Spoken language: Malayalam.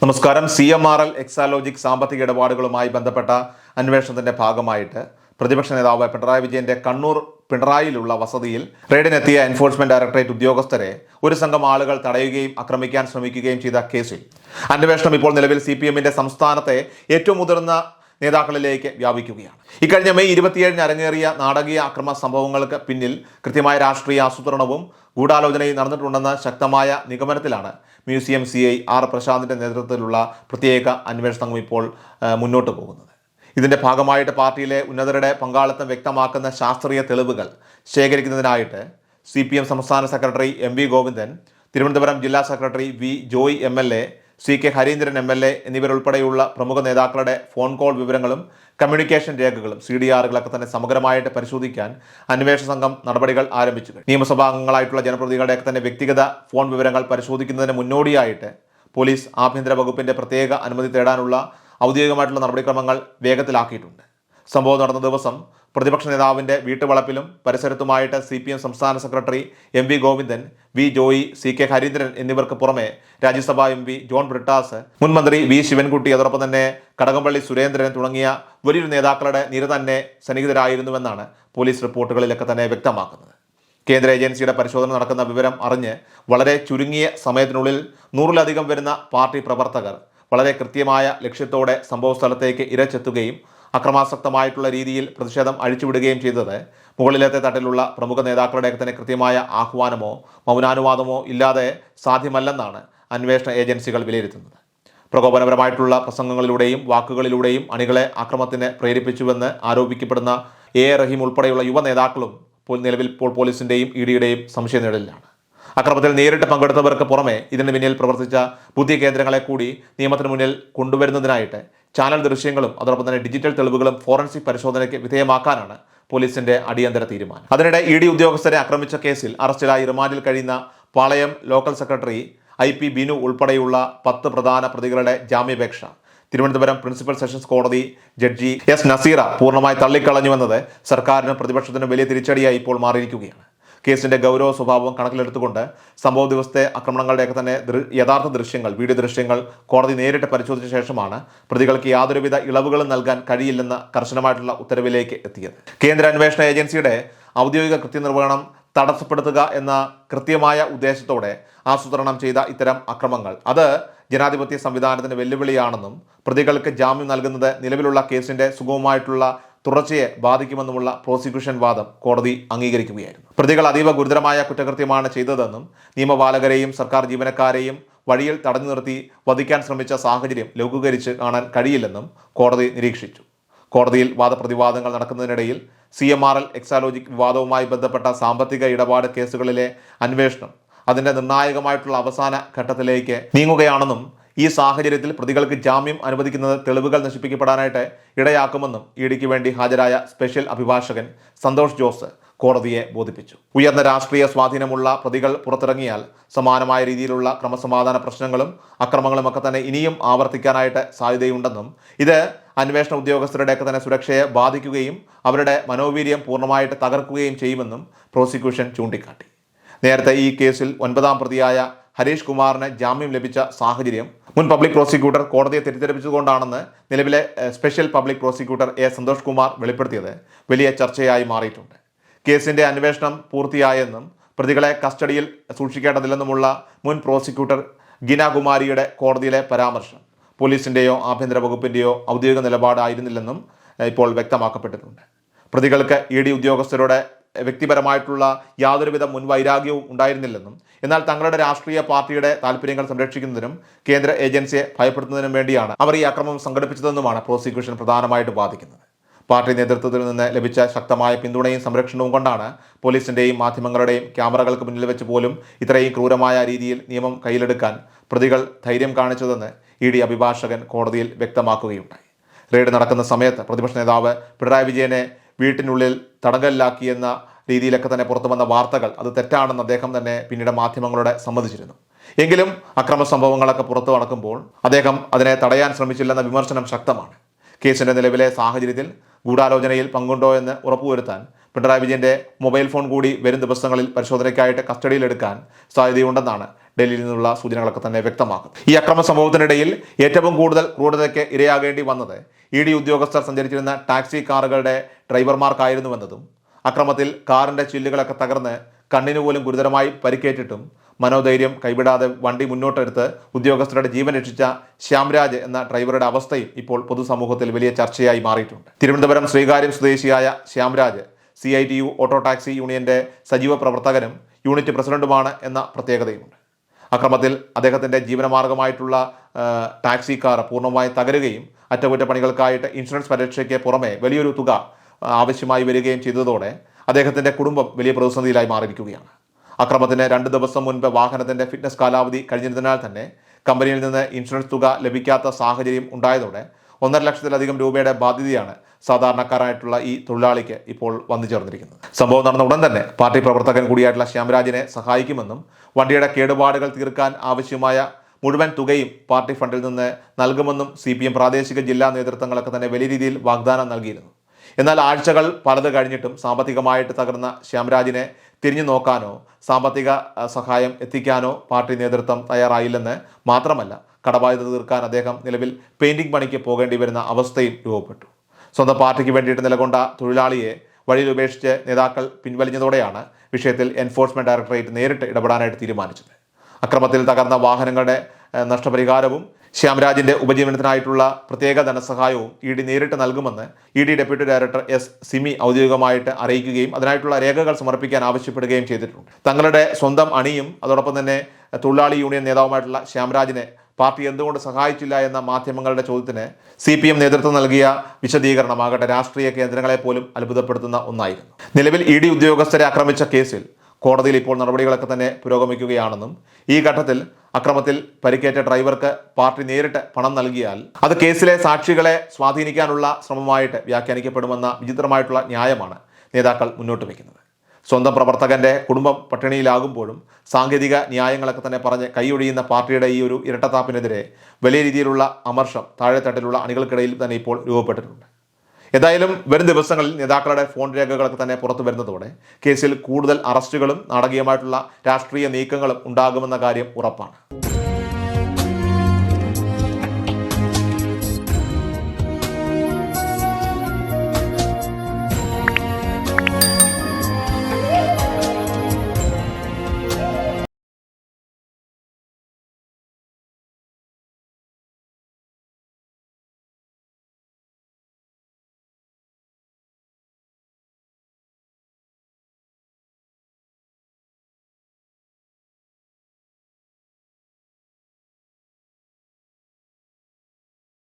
നമസ്കാരം. CMRL എക്സാലോജിക് സാമ്പത്തിക ഇടപാടുകളുമായി ബന്ധപ്പെട്ട അന്വേഷണത്തിന്റെ ഭാഗമായിട്ട് പ്രതിപക്ഷ നേതാവ് പിണറായി വിജയന്റെ കണ്ണൂർ പിണറായിയിലുള്ള വസതിയിൽ റെയ്ഡിനെത്തിയ എൻഫോഴ്സ്മെന്റ് ഡയറക്ടറേറ്റ് ഉദ്യോഗസ്ഥരെ ഒരു സംഘം ആളുകൾ തടയുകയും ആക്രമിക്കാൻ ശ്രമിക്കുകയും ചെയ്ത കേസിൽ അന്വേഷണം ഇപ്പോൾ നിലവിൽ CPMന്റെ സംസ്ഥാനത്തെ ഏറ്റവും മുതിർന്ന നേതാക്കളിലേക്ക് വ്യാപിക്കുകയാണ്. ഇക്കഴിഞ്ഞ മെയ് 27 അരങ്ങേറിയ നാടകീയ അക്രമ സംഭവങ്ങൾക്ക് പിന്നിൽ കൃത്യമായ രാഷ്ട്രീയ ആസൂത്രണവും ഗൂഢാലോചനയും നടന്നിട്ടുണ്ടെന്ന ശക്തമായ നിഗമനത്തിലാണ് മ്യൂസിയം CI R പ്രശാന്തിന്റെ നേതൃത്വത്തിലുള്ള പ്രത്യേക അന്വേഷണ സംഘം ഇപ്പോൾ മുന്നോട്ട് പോകുന്നത്. ഇതിന്റെ ഭാഗമായിട്ട് പാർട്ടിയിലെ ഉന്നതരുടെ പങ്കാളിത്തം വ്യക്തമാക്കുന്ന ശാസ്ത്രീയ തെളിവുകൾ ശേഖരിക്കുന്നതിനായിട്ട് CPM സംസ്ഥാന സെക്രട്ടറി MV ഗോവിന്ദൻ, തിരുവനന്തപുരം ജില്ലാ secretary V Joy MLA, CK Harindran MLA എന്നിവരുൾപ്പെടെയുള്ള പ്രമുഖ നേതാക്കളുടെ ഫോൺ കോൾ വിവരങ്ങളും കമ്മ്യൂണിക്കേഷൻ രേഖകളും CDRകളൊക്കെ തന്നെ സമഗ്രമായിട്ട് പരിശോധിക്കാൻ അന്വേഷണ സംഘം നടപടികൾ ആരംഭിച്ചു. നിയമസഭാ അംഗങ്ങളായിട്ടുള്ള ജനപ്രതിനിധികളുടെയൊക്കെ തന്നെ വ്യക്തിഗത ഫോൺ വിവരങ്ങൾ പരിശോധിക്കുന്നതിന് മുന്നോടിയായിട്ട് പോലീസ് ആഭ്യന്തര വകുപ്പിന്റെ പ്രത്യേക അനുമതി തേടാനുള്ള ഔദ്യോഗികമായിട്ടുള്ള നടപടിക്രമങ്ങൾ വേഗത്തിലാക്കിയിട്ടുണ്ട്. സംഭവം നടന്ന ദിവസം പ്രതിപക്ഷ നേതാവിന്റെ വീട്ടുവളപ്പിലും പരിസരത്തുമായിട്ട് CPM സംസ്ഥാന secretary MV Govindan, V Joy, CK Harindran എന്നിവർക്ക് പുറമെ രാജ്യസഭാ MP ജോൺ ബ്രിട്ടാസ്, മുൻ മന്ത്രി V ശിവൻകുട്ടി, അതോടൊപ്പം തന്നെ കടകംപള്ളി സുരേന്ദ്രൻ തുടങ്ങിയ വലിയൊരു നേതാക്കളുടെ നിര തന്നെ സന്നിഹിതരായിരുന്നുവെന്നാണ് പോലീസ് റിപ്പോർട്ടുകളിലൊക്കെ തന്നെ വ്യക്തമാക്കുന്നത്. കേന്ദ്ര ഏജൻസിയുടെ പരിശോധന നടക്കുന്ന വിവരം അറിഞ്ഞ് വളരെ ചുരുങ്ങിയ സമയത്തിനുള്ളിൽ 100-ലധികം വരുന്ന പാർട്ടി പ്രവർത്തകർ വളരെ കൃത്യമായ ലക്ഷ്യത്തോടെ സംഭവ സ്ഥലത്തേക്ക് ഇരച്ചെത്തുകയും അക്രമാസക്തമായിട്ടുള്ള രീതിയിൽ പ്രതിഷേധം അഴിച്ചുവിടുകയും ചെയ്തത് മുകളിലത്തെ തട്ടിലുള്ള പ്രമുഖ നേതാക്കളുടെ തന്നെ കൃത്യമായ ആഹ്വാനമോ മൗനാനുവാദമോ ഇല്ലാതെ സാധ്യമല്ലെന്നാണ് അന്വേഷണ ഏജൻസികൾ വിലയിരുത്തുന്നത്. പ്രകോപനപരമായിട്ടുള്ള പ്രസംഗങ്ങളിലൂടെയും വാക്കുകളിലൂടെയും അണികളെ ആക്രമണത്തിന് പ്രേരിപ്പിച്ചുവെന്ന് ആരോപിക്കപ്പെടുന്ന റഹീം ഉൾപ്പെടെയുള്ള യുവ നേതാക്കളും നിലവിൽ ഇപ്പോൾ പോലീസിന്റെയും EDയുടെയും സംശയനിഴലിലാണ്. അക്രമത്തിൽ നേരിട്ട് പങ്കെടുത്തവർക്ക് പുറമെ ഇതിന് പിന്നിൽ പ്രവർത്തിച്ച ബുദ്ധി കേന്ദ്രങ്ങളെ കൂടി നിയമത്തിന് മുന്നിൽ കൊണ്ടുവരുന്നതിനായിട്ട് ചാനൽ ദൃശ്യങ്ങളും അതോടൊപ്പം തന്നെ ഡിജിറ്റൽ തെളിവുകളും ഫോറൻസിക് പരിശോധനയ്ക്ക് വിധേയമാക്കാനാണ് പോലീസിന്റെ അടിയന്തര തീരുമാനം. അതിനിടെ ED ഉദ്യോഗസ്ഥരെ ആക്രമിച്ച കേസിൽ അറസ്റ്റിലായി റിമാൻഡിൽ കഴിയുന്ന പാളയം ലോക്കൽ സെക്രട്ടറി IP ബിനു ഉൾപ്പെടെയുള്ള 10 പ്രധാന പ്രതികളുടെ ജാമ്യാപേക്ഷ തിരുവനന്തപുരം പ്രിൻസിപ്പൽ സെഷൻസ് കോടതി ജഡ്ജി S നസീറ പൂർണ്ണമായി തള്ളിക്കളഞ്ഞുവെന്നത് സർക്കാരിനും പ്രതിപക്ഷത്തിനും വലിയ തിരിച്ചടിയായി ഇപ്പോൾ മാറിയിരിക്കുകയാണ്. കേസിന്റെ ഗൗരവ സ്വഭാവം കണക്കിലെടുത്തുകൊണ്ട് സംഭവ ദിവസത്തെ ആക്രമണങ്ങളുടെയൊക്കെ തന്നെ യഥാർത്ഥ ദൃശ്യങ്ങൾ, വീഡിയോ ദൃശ്യങ്ങൾ കോടതി നേരിട്ട് പരിശോധിച്ച ശേഷമാണ് പ്രതികൾക്ക് യാതൊരുവിധ ഇളവുകളും നൽകാൻ കഴിയില്ലെന്ന കർശനമായിട്ടുള്ള ഉത്തരവിലേക്ക് എത്തിയത്. കേന്ദ്ര അന്വേഷണ ഏജൻസിയുടെ ഔദ്യോഗിക കൃത്യനിർവഹണം തടസ്സപ്പെടുത്തുക എന്ന കൃത്യമായ ഉദ്ദേശത്തോടെ ആസൂത്രണം ചെയ്ത ഇത്തരം അക്രമങ്ങൾ അത് ജനാധിപത്യ സംവിധാനത്തിന് വെല്ലുവിളിയാണെന്നും പ്രതികൾക്ക് ജാമ്യം നൽകുന്നത് നിലവിലുള്ള കേസിന്റെ സുഗമമായിട്ടുള്ള തുടർച്ചയെ ബാധിക്കുമെന്നുമുള്ള പ്രോസിക്യൂഷൻ വാദം കോടതി അംഗീകരിക്കുകയായിരുന്നു. പ്രതികൾ അതീവ ഗുരുതരമായ കുറ്റകൃത്യമാണ് ചെയ്തതെന്നും നിയമപാലകരെയും സർക്കാർ ജീവനക്കാരെയും വഴിയിൽ തടഞ്ഞു നിർത്തി വധിക്കാൻ ശ്രമിച്ച സാഹചര്യം ലഘൂകരിച്ച് കാണാൻ കഴിയില്ലെന്നും കോടതി നിരീക്ഷിച്ചു. കോടതിയിൽ വാദപ്രതിവാദങ്ങൾ നടക്കുന്നതിനിടയിൽ CMRL എക്സാലോജിക് വിവാദവുമായി ബന്ധപ്പെട്ട സാമ്പത്തിക ഇടപാട് കേസുകളിലെ അന്വേഷണം അതിന്റെ നിർണായകമായിട്ടുള്ള അവസാന ഘട്ടത്തിലേക്ക് നീങ്ങുകയാണെന്നും ഈ സാഹചര്യത്തിൽ പ്രതികൾക്ക് ജാമ്യം അനുവദിക്കുന്നത് തെളിവുകൾ നശിപ്പിക്കപ്പെടാനായിട്ട് ഇടയാക്കുമെന്നും EDക്ക് വേണ്ടി ഹാജരായ സ്പെഷ്യൽ അഭിഭാഷകൻ സന്തോഷ് ജോസ് കോടതിയെ ബോധിപ്പിച്ചു. ഉയർന്ന രാഷ്ട്രീയ സ്വാധീനമുള്ള പ്രതികൾ പുറത്തിറങ്ങിയാൽ സമാനമായ രീതിയിലുള്ള ക്രമസമാധാന പ്രശ്നങ്ങളും അക്രമങ്ങളും ഒക്കെ തന്നെ ഇനിയും ആവർത്തിക്കാനായിട്ട് സാധ്യതയുണ്ടെന്നും ഇത് അന്വേഷണ ഉദ്യോഗസ്ഥരുടെയൊക്കെ തന്നെ സുരക്ഷയെ ബാധിക്കുകയും അവരുടെ മനോവീര്യം പൂർണ്ണമായിട്ട് തകർക്കുകയും ചെയ്യുമെന്നും പ്രോസിക്യൂഷൻ ചൂണ്ടിക്കാട്ടി. നേരത്തെ ഈ കേസിൽ 9ാം പ്രതിയായ ഹരീഷ് കുമാറിന് ജാമ്യം ലഭിച്ച സാഹചര്യം മുൻ പബ്ലിക് പ്രോസിക്യൂട്ടർ കോടതിയെ തെറ്റിദ്ധരിപ്പിച്ചുകൊണ്ടാണെന്ന് നിലവിലെ special public prosecutor Santhosh Kumar വെളിപ്പെടുത്തിയത് വലിയ ചർച്ചയായി മാറിയിട്ടുണ്ട്. കേസിന്റെ അന്വേഷണം പൂർത്തിയായെന്നും പ്രതികളെ കസ്റ്റഡിയിൽ സൂക്ഷിക്കേണ്ടതില്ലെന്നുമുള്ള മുൻ പ്രോസിക്യൂട്ടർ ഗീന കുമാരിയുടെ കോടതിയിലെ പരാമർശം പോലീസിന്റെയോ ആഭ്യന്തര വകുപ്പിന്റെയോ ഔദ്യോഗിക നിലപാടായിരുന്നില്ലെന്നും ഇപ്പോൾ വ്യക്തമാക്കപ്പെട്ടിട്ടുണ്ട്. പ്രതികൾക്ക് ED ഉദ്യോഗസ്ഥരുടെ വ്യക്തിപരമായിട്ടുള്ള യാതൊരുവിധ മുൻവൈരാഗ്യവും ഉണ്ടായിരുന്നില്ലെന്നും എന്നാൽ തങ്ങളുടെ രാഷ്ട്രീയ പാർട്ടിയുടെ താല്പര്യങ്ങൾ സംരക്ഷിക്കുന്നതിനും കേന്ദ്ര ഏജൻസിയെ ഭയപ്പെടുത്തുന്നതിനും വേണ്ടിയാണ് അവർ ഈ അക്രമം സംഘടിപ്പിച്ചതെന്നുമാണ് പ്രോസിക്യൂഷൻ പ്രധാനമായിട്ട് വാദിക്കുന്നത്. പാർട്ടി നേതൃത്വത്തിൽ നിന്ന് ലഭിച്ച ശക്തമായ പിന്തുണയും സംരക്ഷണവും കൊണ്ടാണ് പോലീസിന്റെയും മാധ്യമങ്ങളുടെയും ക്യാമറകൾക്ക് മുന്നിൽ വെച്ച് പോലും ഇത്രയും ക്രൂരമായ രീതിയിൽ നിയമം കയ്യിലെടുക്കാൻ പ്രതികൾ ധൈര്യം കാണിച്ചതെന്ന് ED അഭിഭാഷകൻ കോടതിയിൽ വ്യക്തമാക്കുകയുണ്ടായി. റെയ്ഡ് നടക്കുന്ന സമയത്ത് പ്രതിപക്ഷ നേതാവ് പിണറായി വിജയനെ വീട്ടിനുള്ളിൽ തടങ്കലിലാക്കിയെന്ന രീതിയിലൊക്കെ തന്നെ പുറത്തു വന്ന വാർത്തകൾ അത് തെറ്റാണെന്ന് അദ്ദേഹം തന്നെ പിന്നീട് മാധ്യമങ്ങളോട് സമ്മതിച്ചിരുന്നു. എങ്കിലും അക്രമ സംഭവങ്ങളൊക്കെ പുറത്തു നടക്കുമ്പോൾ അദ്ദേഹം അതിനെ തടയാൻ ശ്രമിച്ചില്ലെന്ന വിമർശനം ശക്തമാണ്. കേസിന്റെ നിലവിലെ സാഹചര്യത്തിൽ ഗൂഢാലോചനയിൽ പങ്കുണ്ടോ എന്ന് ഉറപ്പുവരുത്താൻ പിണറായി വിജയന്റെ മൊബൈൽ ഫോൺ കൂടി വരും ദിവസങ്ങളിൽ പരിശോധനയ്ക്കായിട്ട് കസ്റ്റഡിയിലെടുക്കാൻ സാധ്യതയുണ്ടെന്നാണ് ഡൽഹിയിൽ നിന്നുള്ള സൂചനകളൊക്കെ തന്നെ വ്യക്തമാക്കുന്നത്. ഈ അക്രമ സംഭവത്തിനിടയിൽ ഏറ്റവും കൂടുതൽ ക്രൂരതയ്ക്ക് ഇരയാകേണ്ടി വന്നത് ED ഉദ്യോഗസ്ഥർ സഞ്ചരിച്ചിരുന്ന ടാക്സി കാറുകളുടെ ഡ്രൈവർമാർക്കായിരുന്നുവെന്നതും അക്രമത്തിൽ കാറിന്റെ ചില്ലുകളൊക്കെ തകർന്ന് കണ്ണിന് പോലും ഗുരുതരമായി പരിക്കേറ്റിട്ടും മനോധൈര്യം കൈവിടാതെ വണ്ടി മുന്നോട്ടെടുത്ത് ഉദ്യോഗസ്ഥരുടെ ജീവൻ രക്ഷിച്ച ശ്യാംരാജ് എന്ന ഡ്രൈവറുടെ അവസ്ഥയും ഇപ്പോൾ പൊതുസമൂഹത്തിൽ വലിയ ചർച്ചയായി മാറിയിട്ടുണ്ട്. തിരുവനന്തപുരം ശ്രീകാര്യം സ്വദേശിയായ ശ്യാംരാജ് CITU ഓട്ടോ ടാക്സി യൂണിയന്റെ സജീവ പ്രവർത്തകനും യൂണിറ്റ് പ്രസിഡന്റുമാണ് എന്ന പ്രത്യേകതയുമുണ്ട്. അക്രമത്തിൽ അദ്ദേഹത്തിന്റെ ജീവനമാർഗമായിട്ടുള്ള ടാക്സി കാർ പൂർണ്ണമായി തകരുകയും അറ്റകുറ്റപ്പണികൾക്കായിട്ട് ഇൻഷുറൻസ് പരിരക്ഷയ്ക്ക് പുറമെ വലിയൊരു തുക ആവശ്യമായി വരികയും ചെയ്തതോടെ അദ്ദേഹത്തിന്റെ കുടുംബം വലിയ പ്രതിസന്ധിയിലായി മാറിയിരിക്കുകയാണ്. അക്രമത്തിന് 2 ദിവസം മുൻപ് വാഹനത്തിന്റെ ഫിറ്റ്നസ് കാലാവധി കഴിഞ്ഞതിനാൽ തന്നെ കമ്പനിയിൽ നിന്ന് ഇൻഷുറൻസ് തുക ലഭിക്കാത്ത സാഹചര്യം ഉണ്ടായതോടെ 1.5 ലക്ഷത്തിലധികം രൂപയുടെ ബാധ്യതയാണ് സാധാരണക്കാരായിട്ടുള്ള ഈ തൊഴിലാളിക്ക് ഇപ്പോൾ വന്നു ചേർന്നിരിക്കുന്നത്. സംഭവം നടന്ന ഉടൻ തന്നെ പാർട്ടി പ്രവർത്തകൻ കൂടിയായിട്ടുള്ള ശ്യാംരാജിനെ സഹായിക്കുമെന്നും വണ്ടിയുടെ കേടുപാടുകൾ തീർക്കാൻ ആവശ്യമായ മുഴുവൻ തുകയും പാർട്ടി ഫണ്ടിൽ നിന്ന് നൽകുമെന്നും CPM പ്രാദേശിക ജില്ലാ നേതൃത്വങ്ങളൊക്കെ തന്നെ വലിയ രീതിയിൽ വാഗ്ദാനം നൽകിയിരുന്നു. എന്നാൽ ആഴ്ചകൾ പലത് കഴിഞ്ഞിട്ടും സാമ്പത്തികമായിട്ട് തകർന്ന ശ്യാംരാജിനെ തിരിഞ്ഞു നോക്കാനോ സാമ്പത്തിക സഹായം എത്തിക്കാനോ പാർട്ടി നേതൃത്വം തയ്യാറായില്ലെന്ന് മാത്രമല്ല, കടബാധ്യത തീർക്കാൻ അദ്ദേഹം നിലവിൽ പെയിന്റിംഗ് പണിക്ക് പോകേണ്ടി വരുന്ന അവസ്ഥയും രൂപപ്പെട്ടു. സ്വന്തം പാർട്ടിക്ക് വേണ്ടിയിട്ട് നിലകൊണ്ട തൊഴിലാളിയെ വഴിയിൽ ഉപേക്ഷിച്ച് നേതാക്കൾ പിൻവലിഞ്ഞതോടെയാണ് വിഷയത്തിൽ എൻഫോഴ്സ്മെന്റ് ഡയറക്ടറേറ്റ് നേരിട്ട് ഇടപെടാനായിട്ട് തീരുമാനിച്ചത്. അക്രമത്തിൽ തകർന്ന വാഹനങ്ങളുടെ നഷ്ടപരിഹാരവും ശ്യാംരാജിന്റെ ഉപജീവനത്തിനായിട്ടുള്ള പ്രത്യേക ധനസഹായവും ED നേരിട്ട് നൽകുമെന്ന് ED deputy director S. Simi ഔദ്യോഗികമായിട്ട് അറിയിക്കുകയും അതിനായിട്ടുള്ള രേഖകൾ സമർപ്പിക്കാൻ ആവശ്യപ്പെടുകയും ചെയ്തിട്ടുണ്ട്. തങ്ങളുടെ സ്വന്തം അണിയും അതോടൊപ്പം തന്നെ തൊഴിലാളി യൂണിയൻ നേതാവുമായിട്ടുള്ള ശ്യാംരാജിനെ പാർട്ടി എന്തുകൊണ്ട് സഹായിച്ചില്ല എന്ന മാധ്യമങ്ങളുടെ ചോദ്യത്തിന് CPM നേതൃത്വം നൽകിയ വിശദീകരണമാകട്ടെ രാഷ്ട്രീയ കേന്ദ്രങ്ങളെ പോലും അത്ഭുതപ്പെടുത്തുന്ന ഒന്നായിരുന്നു. നിലവിൽ ED ഉദ്യോഗസ്ഥരെ ആക്രമിച്ച കേസിൽ കോടതിയിൽ ഇപ്പോൾ നടപടികളൊക്കെ തന്നെ പുരോഗമിക്കുകയാണെന്നും ഈ ഘട്ടത്തിൽ അക്രമത്തിൽ പരിക്കേറ്റ ഡ്രൈവർക്ക് പാർട്ടി നേരിട്ട് പണം നൽകിയാൽ അത് കേസിലെ സാക്ഷികളെ സ്വാധീനിക്കാനുള്ള ശ്രമമായിട്ട് വ്യാഖ്യാനിക്കപ്പെടുമെന്ന വിചിത്രമായിട്ടുള്ള ന്യായമാണ് നേതാക്കൾ മുന്നോട്ട് വയ്ക്കുന്നത്. സ്വന്തം പ്രവർത്തകന്റെ കുടുംബം പട്ടിണിയിലാകുമ്പോഴും സാങ്കേതിക ന്യായങ്ങളൊക്കെ തന്നെ പറഞ്ഞ് കൈയൊഴിയുന്ന പാർട്ടിയുടെ ഈ ഒരു ഇരട്ടത്താപ്പിനെതിരെ വലിയ രീതിയിലുള്ള അമർഷം താഴെത്തട്ടിലുള്ള അണികൾക്കിടയിൽ തന്നെ ഇപ്പോൾ രൂപപ്പെട്ടിട്ടുണ്ട്. ഏതായാലും വരും ദിവസങ്ങളിൽ നേതാക്കളുടെ ഫോൺ രേഖകളൊക്കെ തന്നെ പുറത്തു വരുന്നതോടെ കേസിൽ കൂടുതൽ അറസ്റ്റുകളും നാടകീയമായിട്ടുള്ള രാഷ്ട്രീയ നീക്കങ്ങളും ഉണ്ടാകുമെന്ന കാര്യം ഉറപ്പാണ്.